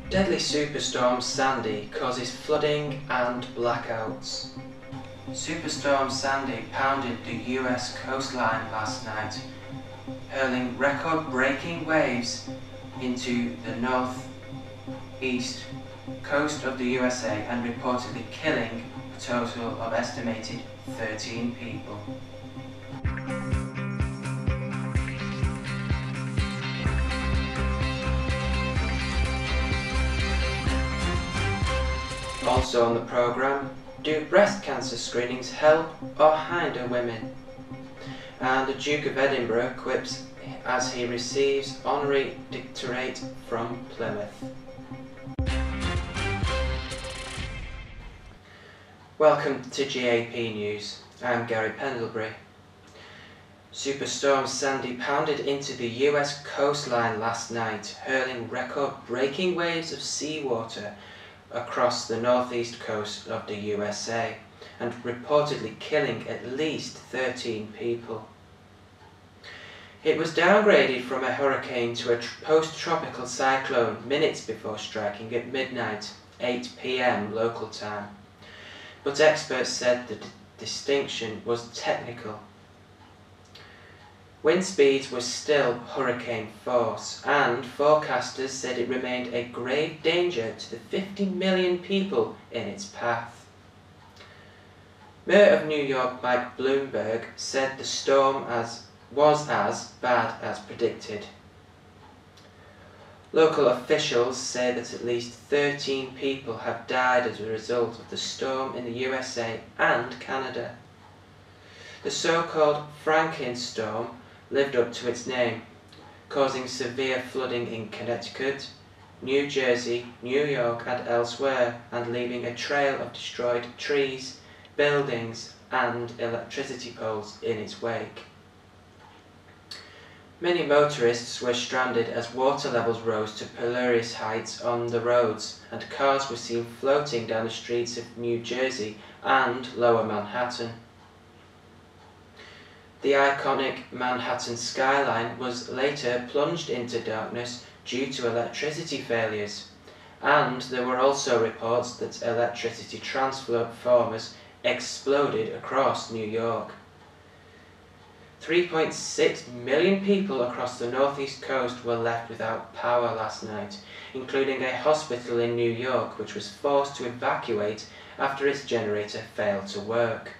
Deadly superstorm Sandy causes flooding and blackouts. Superstorm Sandy pounded the US coastline last night, hurling record-breaking waves into the northeast coast of the USA and reportedly killing a total of estimated 13 people. Also on the programme, do breast cancer screenings help or hinder women? And the Duke of Edinburgh quips as he receives honorary doctorate from Plymouth. Welcome to GAP News. I'm Gary Pendlebury. Superstorm Sandy pounded into the US coastline last night, hurling record-breaking waves of seawater across the northeast coast of the USA and reportedly killing at least 13 people. It was downgraded from a hurricane to a post-tropical cyclone minutes before striking at midnight, 8 p.m. local time. But experts said the distinction was technical. Wind speeds were still hurricane force, and forecasters said it remained a grave danger to the 50 million people in its path. Mayor of New York Mike Bloomberg said the storm was as bad as predicted. Local officials say that at least 13 people have died as a result of the storm in the USA and Canada. The so-called Franklin storm lived up to its name, causing severe flooding in Connecticut, New Jersey, New York and elsewhere, and leaving a trail of destroyed trees, buildings and electricity poles in its wake. Many motorists were stranded as water levels rose to perilous heights on the roads, and cars were seen floating down the streets of New Jersey and Lower Manhattan. The iconic Manhattan skyline was later plunged into darkness due to electricity failures, and there were also reports that electricity transformers exploded across New York. 3.6 million people across the northeast coast were left without power last night, including a hospital in New York which was forced to evacuate after its generator failed to work.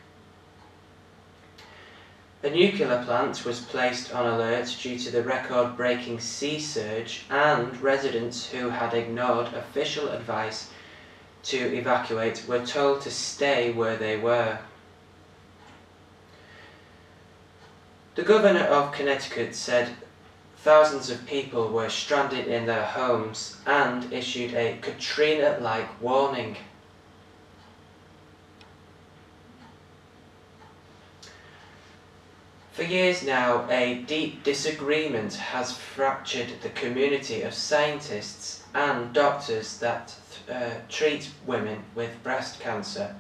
A nuclear plant was placed on alert due to the record-breaking sea surge, and residents who had ignored official advice to evacuate were told to stay where they were. The governor of Connecticut said thousands of people were stranded in their homes and issued a Katrina-like warning. For years now, a deep disagreement has fractured the community of scientists and doctors that treat women with breast cancer.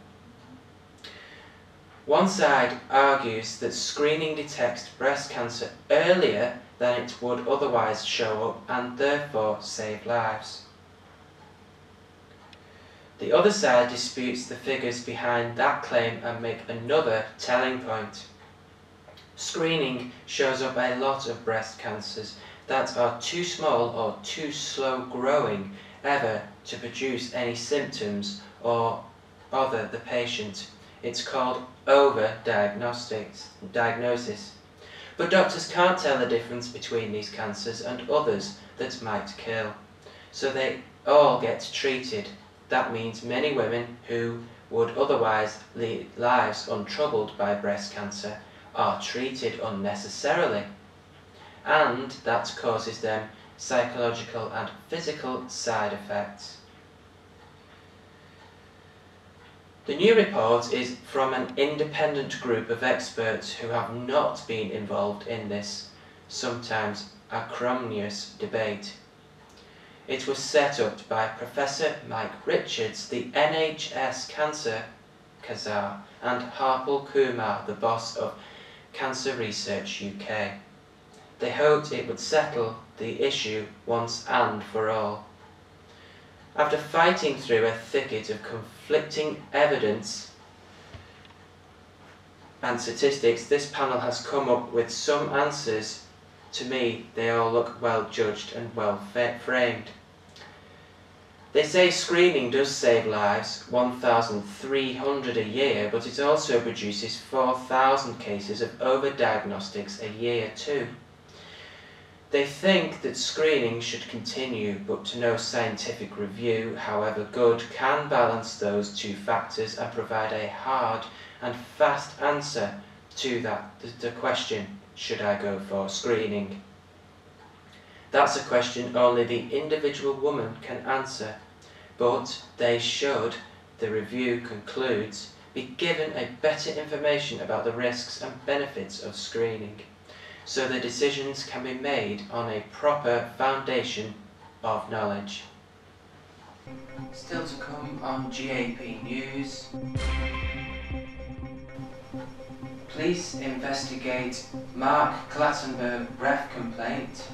One side argues that screening detects breast cancer earlier than it would otherwise show up and therefore save lives. The other side disputes the figures behind that claim and make another telling point. Screening shows up a lot of breast cancers that are too small or too slow growing ever to produce any symptoms or bother the patient. It's called over-diagnosis. But doctors can't tell the difference between these cancers and others that might kill. So they all get treated. That means many women who would otherwise lead lives untroubled by breast cancer are treated unnecessarily, and that causes them psychological and physical side effects. The new report is from an independent group of experts who have not been involved in this, sometimes acrimonious debate. It was set up by Professor Mike Richards, the NHS Cancer Czar, and Harpal Kumar, the boss of Cancer Research UK. They hoped it would settle the issue once and for all. After fighting through a thicket of conflicting evidence and statistics, this panel has come up with some answers. To me, they all look well judged and well framed. They say screening does save lives, 1,300 a year, but it also produces 4,000 cases of overdiagnostics a year too. They think that screening should continue, but no scientific review, however good, can balance those two factors and provide a hard and fast answer to the question, should I go for screening? That's a question only the individual woman can answer, but they should, the review concludes, be given a better information about the risks and benefits of screening, so the decisions can be made on a proper foundation of knowledge. Still to come on GAP News. Police investigate Mark Clattenburg breath complaint,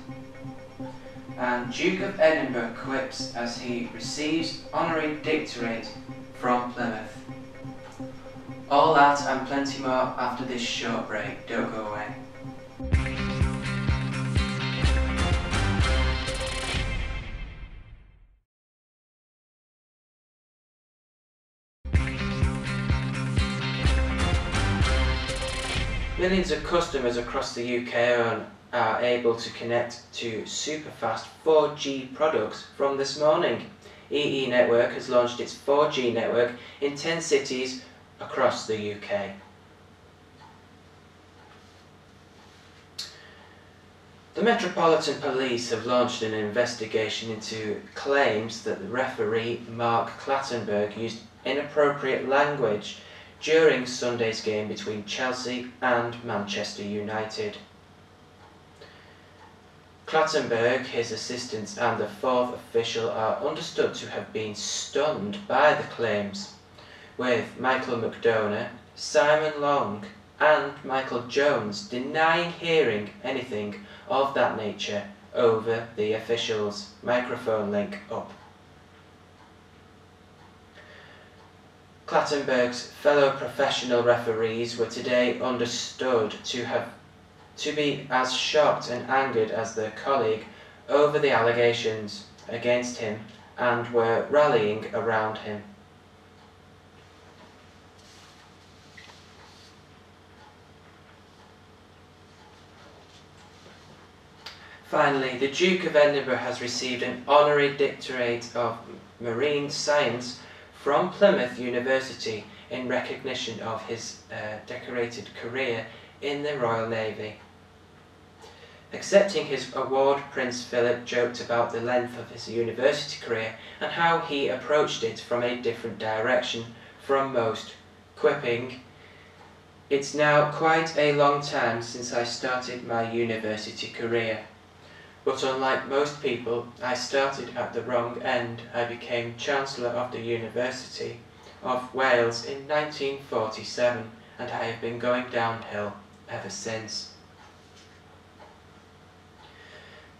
and Duke of Edinburgh quips as he receives honorary doctorate from Plymouth. All that and plenty more after this short break. Don't go away. Millions of customers across the UK are able to connect to superfast 4G products from this morning. EE Network has launched its 4G network in 10 cities across the UK. The Metropolitan Police have launched an investigation into claims that the referee Mark Clattenburg used inappropriate language during Sunday's game between Chelsea and Manchester United. Clattenburg, his assistants and the fourth official are understood to have been stunned by the claims, with Michael McDonough, Simon Long and Michael Jones denying hearing anything of that nature over the official's microphone link up. Clattenburg's fellow professional referees were today understood to be as shocked and angered as their colleague over the allegations against him and were rallying around him. Finally, the Duke of Edinburgh has received an honorary doctorate of marine science from Plymouth University in recognition of his decorated career in the Royal Navy. Accepting his award, Prince Philip joked about the length of his university career and how he approached it from a different direction from most, quipping, "It's now quite a long time since I started my university career. But unlike most people, I started at the wrong end. I became Chancellor of the University of Wales in 1947 and I have been going downhill ever since."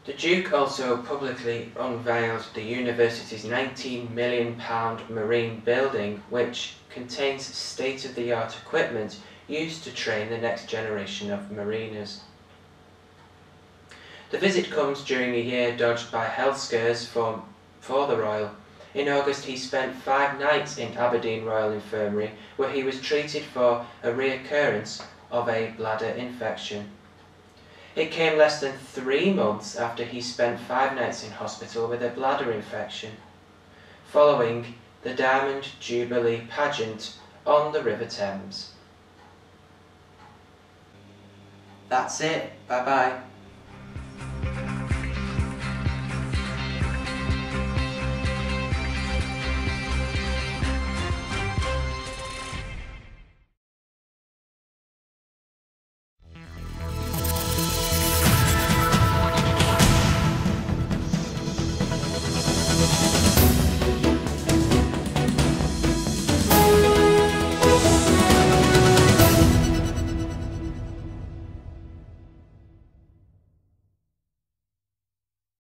The Duke also publicly unveiled the university's £19 million marine building, which contains state-of-the-art equipment used to train the next generation of mariners. The visit comes during a year dogged by health scares for the Royal. In August he spent 5 nights in Aberdeen Royal Infirmary where he was treated for a reoccurrence of a bladder infection. It came less than 3 months after he spent 5 nights in hospital with a bladder infection, following the Diamond Jubilee pageant on the River Thames. That's it. Bye bye.